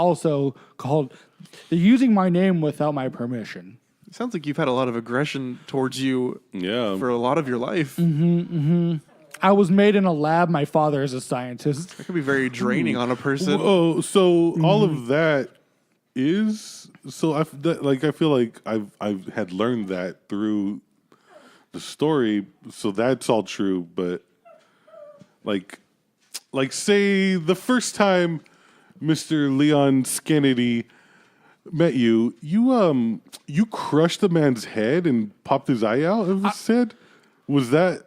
using my name without my permission. It sounds like you've had a lot of aggression towards you for a lot of your life. I was made in a lab. My father is a scientist. That could be very draining on a person. Oh, so all of that is so. I feel like I've had learned that through the story. So that's all true. But like say the first time Mr. Leon Skennedy met you, you crushed the man's head and popped his eye out of his head. Was that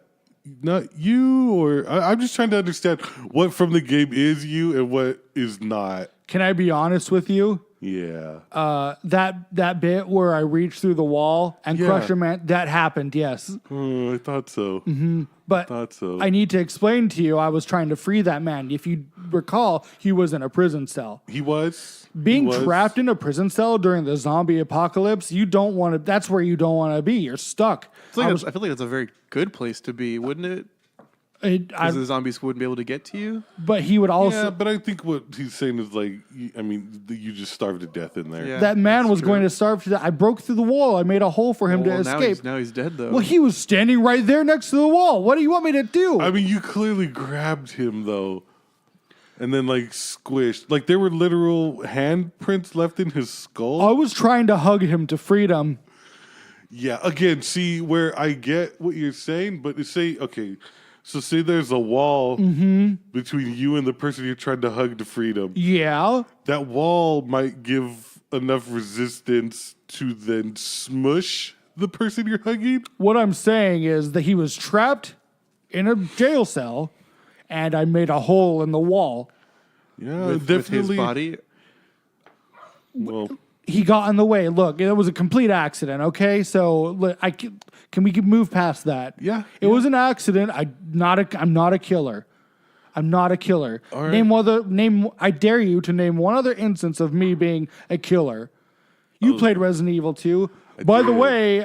not you, or I'm just trying to understand what from the game is you and what is not. Can I be honest with you? Yeah. That bit where I reached through the wall and crushed a man, that happened, yes. I thought so. But Thought so. I need to explain to you, I was trying to free that man. If you recall, he was in a prison cell. He was Being trapped in a prison cell during the zombie apocalypse, that's where you don't want to be. You're stuck. I feel like that's a very good place to be, wouldn't it? Because the zombies wouldn't be able to get to you. But he would also... Yeah, but I think what he's saying is like, you just starved to death in there. Yeah, that man was going to starve to death. I broke through the wall. I made a hole for him to escape. Now he's dead, though. Well, he was standing right there next to the wall. What do you want me to do? I mean, you clearly grabbed him, though, and then, like, squished. Like, there were literal handprints left in his skull. I was trying to hug him to freedom. Yeah, again, see, where I get what you're saying, but say there's a wall between you and the person you're trying to hug to freedom. Yeah. That wall might give enough resistance to then smush the person you're hugging. What I'm saying is that he was trapped in a jail cell, and I made a hole in the wall. Yeah, with definitely. his body. Well, He got in the way. Look, it was a complete accident, okay? So can we move past that? Yeah. It was an accident. I'm not a killer. I'm not a killer. All right. I dare you to name one other instance of me being a killer. You played Resident Evil 2. By the way,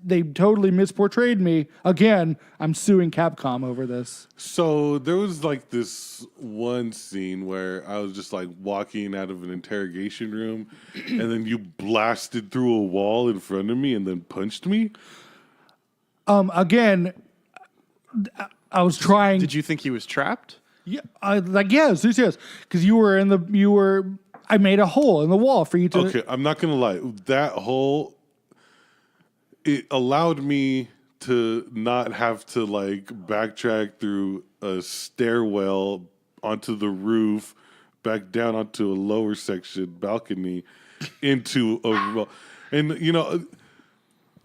they totally misportrayed me. Again, I'm suing Capcom over this. so there was like this one scene where I was just like walking out of an interrogation room, and then you blasted through a wall in front of me and then punched me. Again, I was trying. Did you think he was trapped? Yeah, yes, because I made a hole in the wall for you to. Okay, I'm not gonna lie. That hole, it allowed me to not have to like backtrack through a stairwell onto the roof, back down onto a lower section balcony, into a. And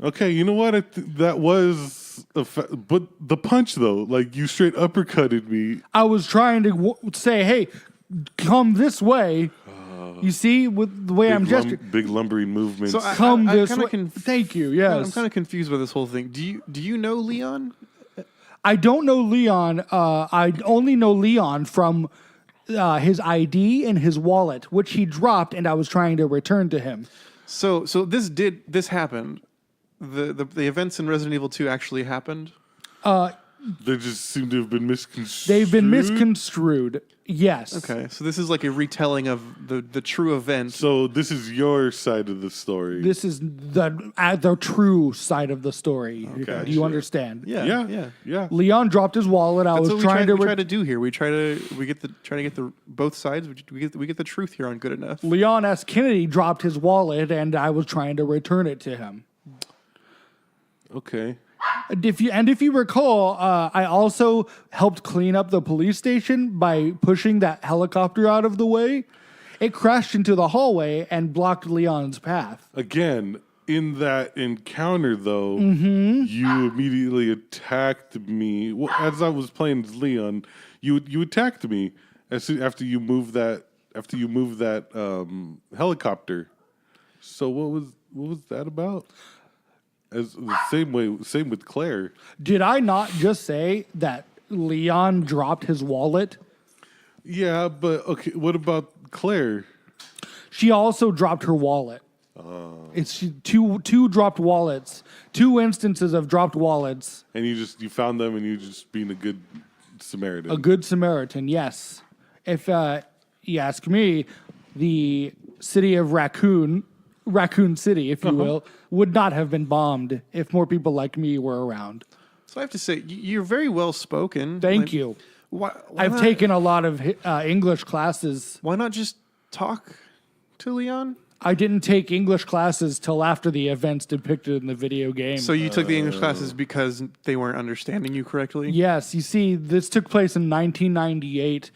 okay, you know what? That was but the punch though, like you straight uppercutted me. I was trying to say, hey, come this way. You see, with the way I'm gesturing. Big lumbering movements. So Come this way. way. Thank you, yes. I'm kind of confused by this whole thing. Do you know Leon? I don't know Leon. I only know Leon from his ID and his wallet, which he dropped, and I was trying to return to him. So this happened. The events in Resident Evil 2 actually happened. They just seem to have been misconstrued. They've been misconstrued. Yes. Okay, so this is like a retelling of the true event. So this is your side of the story. This is the true side of the story. Okay. Do you understand? Yeah. Leon dropped his wallet. I That's was what trying we try to do here. We try to get the both sides. We get the truth here on Good Enough. Leon S. Kennedy dropped his wallet, and I was trying to return it to him. Okay. If you recall, I also helped clean up the police station by pushing that helicopter out of the way. It crashed into the hallway and blocked Leon's path. Again, in that encounter, though, you immediately attacked me. Well, as I was playing as Leon, you attacked me after you moved that helicopter. So what was that about? As the same with Claire. Did I not just say that Leon dropped his wallet? Yeah, but okay. What about Claire? She also dropped her wallet. It's two dropped wallets. 2 instances of dropped wallets. And you found them, and you just being a good Samaritan. A good Samaritan, yes. If you ask me, the city of Raccoon City, if you will, would not have been bombed if more people like me were around. So I have to say, you're very well spoken. Thank you. Why I've taken a lot of English classes. Why not just talk to Leon? I didn't take English classes till after the events depicted in the video game. So you took the English classes because they weren't understanding you correctly? Yes, you see, this took place in 1998.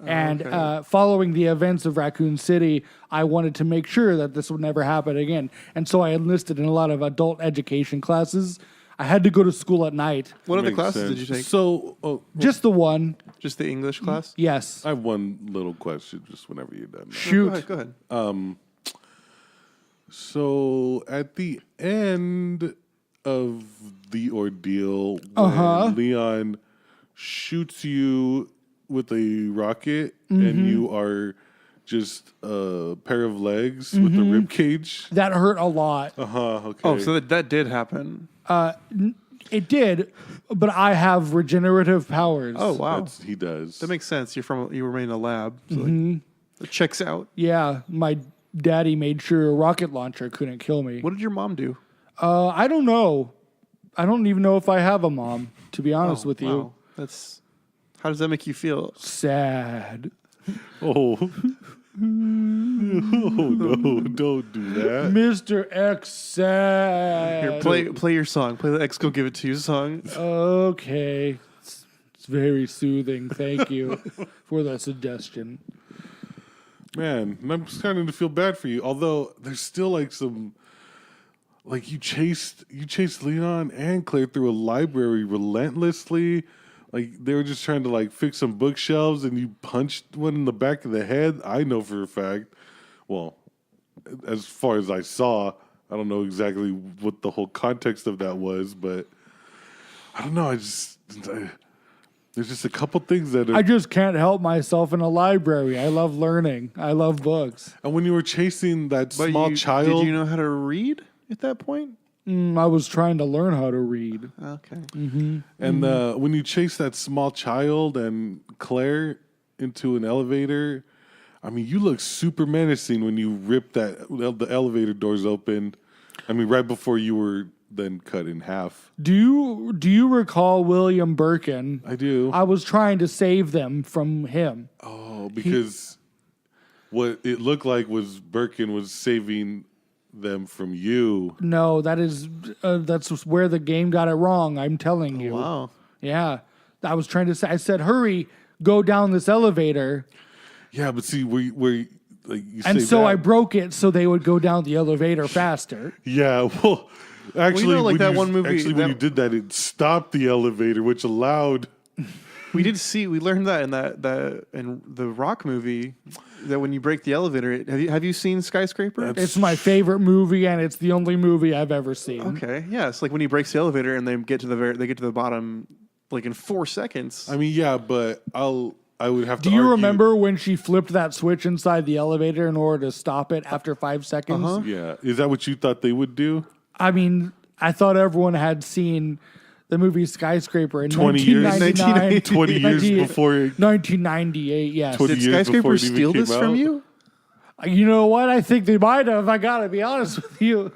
And following the events of Raccoon City, I wanted to make sure that this would never happen again. And so I enlisted in a lot of adult education classes. I had to go to school at night. What other Makes classes sense. did you take? So, Just the one. Just the English class? Yes. I have one little question, just whenever you're done. Shoot. Go ahead. So at the end of the ordeal, when Leon shoots you with a rocket and you are just a pair of legs with a rib cage. That hurt a lot. Okay. Oh, so that did happen. It did, but I have regenerative powers. Oh, wow. He does. That makes sense. You were made in a lab. So it checks out. Yeah, my daddy made sure a rocket launcher couldn't kill me. What did your mom do? I don't know. I don't even know if I have a mom, to be honest with you. Wow. How does that make you feel? Sad. Oh. Oh, no, don't do that. Mr. X sad. Here, play your song. Play the X Go Give It To You song. Okay. It's very soothing. Thank you for the suggestion. Man, I'm starting to feel bad for you. Although there's still like some, like you chased Leon and Claire through a library relentlessly. Like they were just trying to like fix some bookshelves, and you punched one in the back of the head. I know for a fact. Well, as far as I saw, I don't know exactly what the whole context of that was, but I don't know. There's just a couple things that are. I just can't help myself in a library. I love learning. I love books. And when you were chasing that small child, did you know how to read at that point? I was trying to learn how to read. Okay. and when you chase that small child and Claire into an elevator, I mean, you look super menacing when you rip the elevator doors open. I mean, right before you were then cut in half. Do you recall William Birkin? I do. I was trying to save them from him. Oh, because what it looked like was Birkin was saving them from you. No, that's where the game got it wrong. I'm telling you. Wow. Yeah, I was trying to say. I said, "Hurry, go down this elevator." Yeah, but see, where like you And say so that, I broke it so they would go down the elevator faster. Yeah, well, actually, like when that you, one movie. Actually, when you did that, it stopped the elevator, which allowed. We learned that in the Rock movie, that when you break the elevator, have you seen Skyscraper? It's my favorite movie, and it's the only movie I've ever seen. Okay, yeah, it's like when he breaks the elevator and they get to the bottom like in 4 seconds. I mean, yeah, but I would have to. Do you argue, remember when she flipped that switch inside the elevator in order to stop it after 5 seconds? Yeah, is that what you thought they would do? I mean, I thought everyone had seen the movie Skyscraper in 20 years. 1999. 20 years before. 1998, yes. 20 Did years before Skyscraper it even steal came this from out? you? You know what? I think they might have. I gotta be honest with you.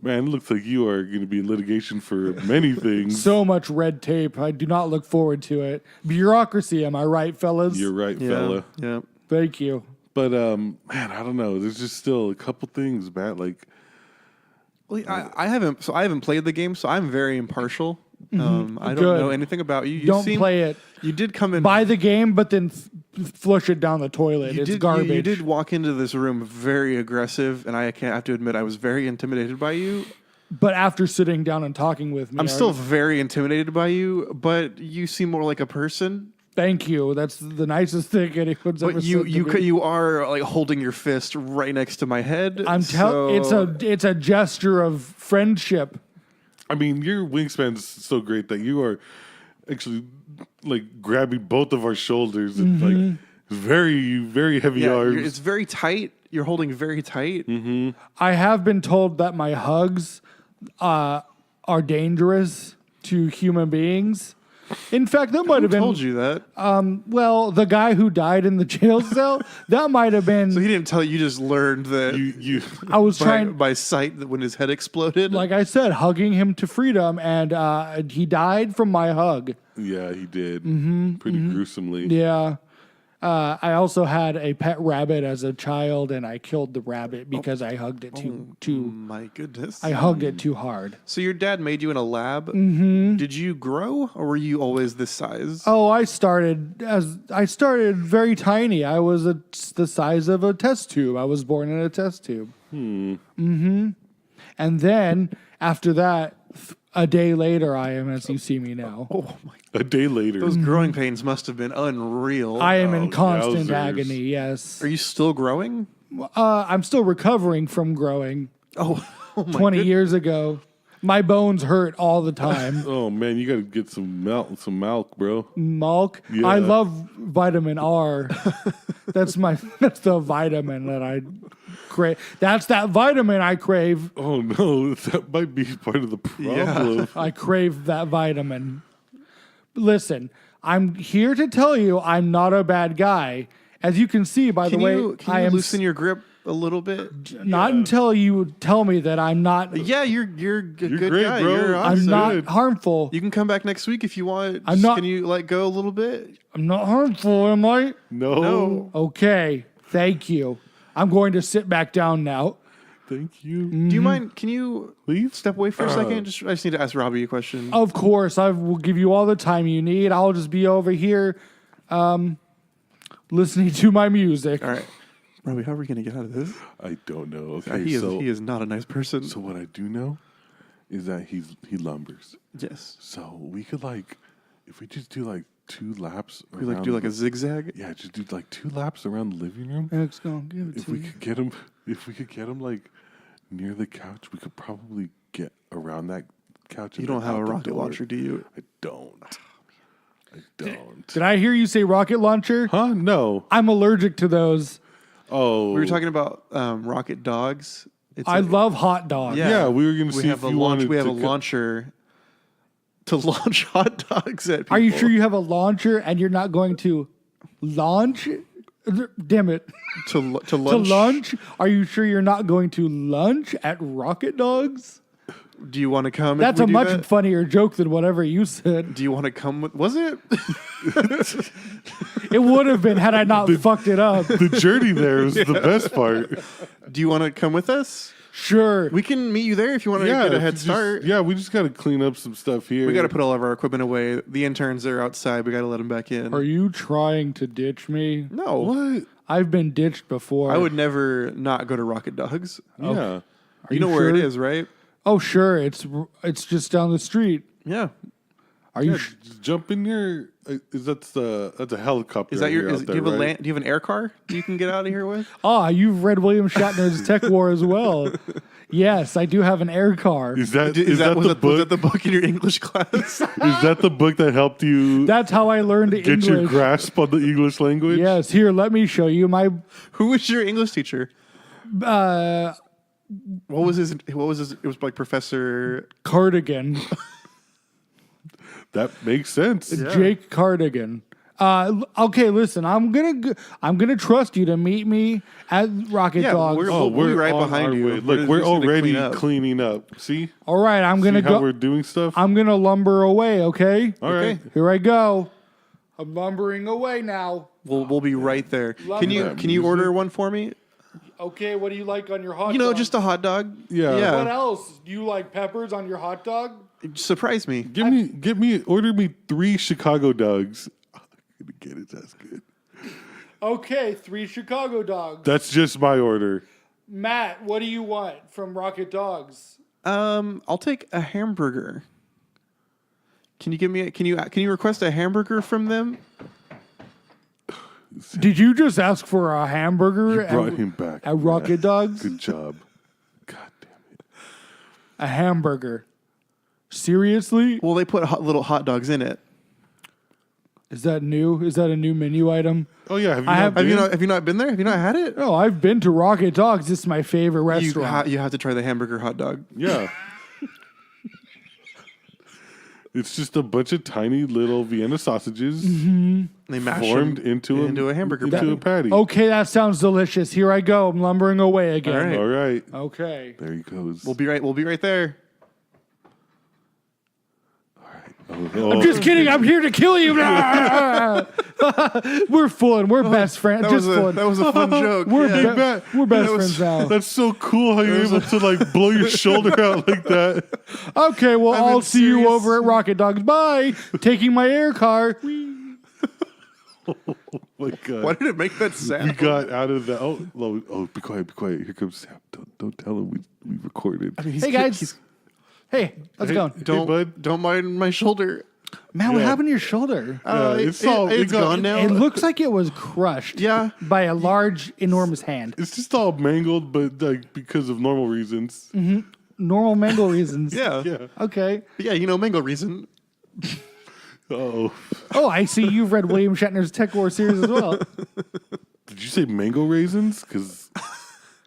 Man, it looks like you are going to be in litigation for many things. So much red tape. I do not look forward to it. Bureaucracy, am I right, fellas? You're right, fella. Yeah. Thank you. But man, I don't know. There's just still a couple things, Matt. Like, Well, I haven't played the game, so I'm very impartial. I don't Good. know anything about you. Don't play it. You did come in. Buy the game, but then flush it down the toilet. It's garbage. You did walk into this room very aggressive, and I have to admit I was very intimidated by you. But after sitting down and talking with me, I'm still very intimidated by you, but you seem more like a person. Thank you. That's the nicest thing anyone's ever But said to me. you are like holding your fist right next to my head. I'm telling. It's a gesture of friendship. I mean, your wingspan's so great that you are actually like grabbing both of our shoulders and like very, very heavy arms. It's very tight. You're holding very tight. I have been told that my hugs are dangerous to human beings. In fact, that might have been Told you that. well, the guy who died in the jail cell. That might have been. So he didn't tell you. You just learned that you I was trying. by sight that when his head exploded. Like I said, hugging him to freedom, and he died from my hug. Yeah, he did. Pretty gruesomely. Yeah. I also had a pet rabbit as a child, and I killed the rabbit because I hugged it too. My goodness. I hugged it too hard. So your dad made you in a lab. Did you grow, or were you always this size? Oh, I started very tiny. I was the size of a test tube. I was born in a test tube. And then after that, a day later, I am as you see me now. Oh my! A day later. Those growing pains must have been unreal. I am in constant yowzers. agony. Yes. Are you still growing? I'm still recovering from growing. Oh my 20 years ago. My bones hurt all the time. Oh man, you got to get some milk, bro. Milk. Yeah. I love vitamin R. That's the vitamin that I crave. That's that vitamin I crave. Oh no, that might be part of the problem. I crave that vitamin. Listen, I'm here to tell you I'm not a bad guy. As you can see by the way, can I you am loosen your grip a little bit? not until you tell me that I'm not. Yeah, you're a good great, guy. bro. You're I'm awesome. not good. harmful. You can come back next week if you want. I'm not- Can you let go a little bit? I'm not harmful, am I? No. Okay. Thank you. I'm going to sit back down now. Thank you. Do you mind? Can you Please? step away for a second? I just need to ask Robbie a question. Of course, I will give you all the time you need. I'll just be over here listening to my music. All right, Robbie, how are we going to get out of this? I don't know. Okay, He so is not a nice person. so what I do know is that he lumbers. Yes, So we could if we just do 2 laps. we do a zigzag. Yeah, just do 2 laps around the living room. X gonna give it If to we you. could get him near the couch, we could probably get around that couch. You and don't then have out a the rocket door. launcher, do you? I don't. I don't. Did I hear you say rocket launcher? Huh? No. I'm allergic to those. Oh. We were talking about rocket dogs. I love hot dogs. Yeah. Yeah, we were going to We see have if a you wanted we have to a launcher to launch hot dogs at people. Are you sure you have a launcher and you're not going to launch? Damn it. to lunch? To lunch? Are you sure you're not going to lunch at rocket dogs? Do you want to come? That's if a we do much that? funnier joke than whatever you said. Do you want to come with? Was it? It would have been had I not fucked it up. The journey there is the best part. Do you want to come with us? Sure. We can meet you there if you want to Yeah, get a if head you just- start. Yeah, we just got to clean up some stuff here. We got to put all of our equipment away. The interns are outside. We got to let them back in. Are you trying to ditch me? No, What? I've been ditched before. I would never not go to Rocket Dogs. Yeah. You know where it sure? is, right? Oh, sure. It's just down the street. Yeah. Are you? Yeah, just jump in here. That's a helicopter. Is that your? out Do there, you have a right? do you have an Aircar you can get out of here with? You've read William Shatner's Tech War as well. Yes, I do have an Aircar. Is that Was the that book? the book in your English class? Is that the book that helped you That's how I learned get English. your grasp on the English language? Yes, here, let me show you my Who was your English teacher? uh, What was his? It was like Professor. cardigan. That makes sense. Jake Cardigan. Okay, listen. I'm gonna trust you to meet me at Rocket Yeah, Dogs. we'll be right on behind our you. way. Look, Just we're gonna already clean up. cleaning up. See? All right, I'm See gonna how go. we're doing stuff? I'm gonna lumber away. Okay. All right. Here I go. I'm lumbering away now. We'll be right there. Love Can that you order one for me? Okay, what do you like on your hot dog? Just a hot dog. Yeah. What else? Do you like peppers on your hot dog? Surprise me. Order me 3 Chicago dogs. I'm gonna get it. That's good. Okay, 3 Chicago dogs. That's just my order. Matt, what do you want from Rocket Dogs? I'll take a hamburger. Can you request a hamburger from them? Did you just ask for a hamburger You brought him back. at Rocket Dogs? Good job. God damn it. A hamburger. Seriously? Well, they put little hot dogs in it. Is that new? Is that a new menu item? Oh yeah, Have you not been there? Have you not had it? No, I've been to Rocket Dogs. This is my favorite restaurant. You have to try the hamburger hot dog. Yeah. It's just a bunch of tiny little Vienna sausages They mash formed them into a hamburger into patty. a patty. Okay, that sounds delicious. Here I go. I'm lumbering away again. All right. All right. Okay. There he goes. We'll be right there. Oh, I'm just kidding. I'm here to kill you. We're fun. We're best friends. That Just was fun. that was a fun joke. We're, Yeah. we're best friends now. That's so cool how you're able to like blow your shoulder out like that. Okay, well, I'm I'll in see you serious- over at Rocket Dogs. Bye. Taking my Aircar. Oh my god. Why did it make that sound? We got out of that. Oh, be quiet, be quiet. Here comes Sam. Don't tell him we recorded. Hey, guys. Hey, how's it going? Hey, bud. Don't mind my shoulder. Man, what Yeah. happened to your shoulder? It's gone now. It looks like it was crushed Yeah. by a large, enormous hand. It's just all mangled, but like because of normal reasons. Normal mango reasons. Yeah. Yeah. Okay. Yeah, mango reason. Oh, Oh, I see you've read William Shatner's Tech War series as well. did you say mango raisins? Because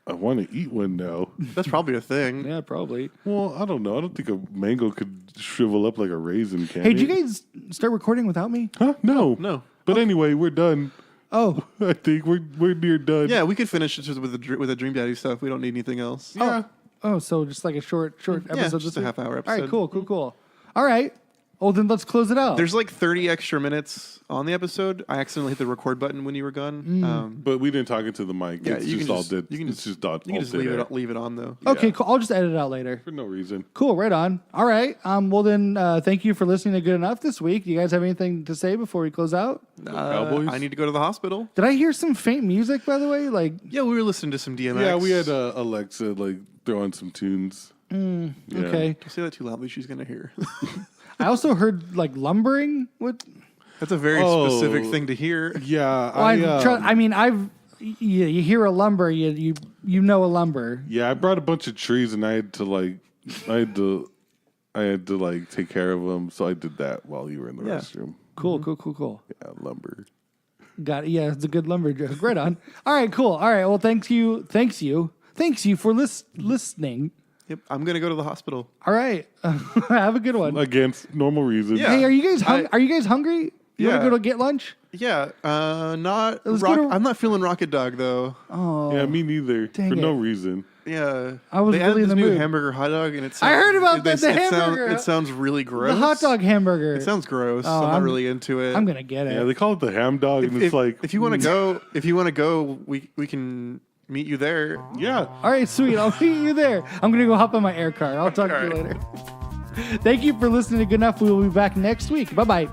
I want to eat one now. That's probably a thing. Yeah, probably. Well, I don't know. I don't think a mango could shrivel up like a raisin can. Hey, it? did you guys start recording without me? Huh? No. No. But anyway, we're done. Oh, I think we're near done. Yeah, we could finish it just with the Dream Daddy stuff. We don't need anything else. Yeah. oh, so just like a short episode. just this a week? half-hour All right, episode. cool. All right. Well, then let's close it out. There's like 30 extra minutes on the episode. I accidentally hit the record button when you were gone. But we didn't talk into the mic. Yeah, it's you just can all just- dead. you can It's just all You can just dead air. leave it on though. Okay, yeah. cool. I'll just edit it out later. For no reason. Cool, right on. All right. Well, then, thank you for listening to Good Enough this week. Do you guys have anything to say before we close out? Cowboys? I need to go to the hospital. Did I hear some faint music, by the way? Like, Yeah, we were listening to some DMX. Yeah, we had Alexa like throw on some tunes. Yeah. okay. Don't say that too loudly. She's gonna hear. I also heard like lumbering. What? That's a very Oh. specific thing to hear. Yeah, Well, I mean, you hear a lumber, you know a lumber. yeah, I brought a bunch of trees and I had to take care of them. So I did that while you were in the Yeah. restroom. Cool. Yeah, lumber. Got it. Yeah, it's a good lumber joke. Right on. All right, cool. All right. Well, thanks you for listening. Yep, I'm gonna go to the hospital. All right. Have a good one. Against normal reasons. Yeah. Hey, are you guys hungry? You want Yeah. to go to get lunch? Yeah, not Let's rock. go to- I'm not feeling Rocket Dog though. Oh, Yeah, me neither. Dang for no it. reason. Yeah, I was they really added in this the new mood. hamburger hot dog, and it. I heard about that, the it hamburger. it sounds really gross. the hot dog hamburger. It sounds gross. Oh, I'm not I'm- really into it. I'm gonna get it. Yeah, they call it the ham dog, and it's like if you want to go, we can meet you there. yeah. All right, sweet. I'll meet you there. I'm gonna go hop on my Aircar. I'll talk to you later. Thank you for listening to Good Enough. We will be back next week. Bye bye.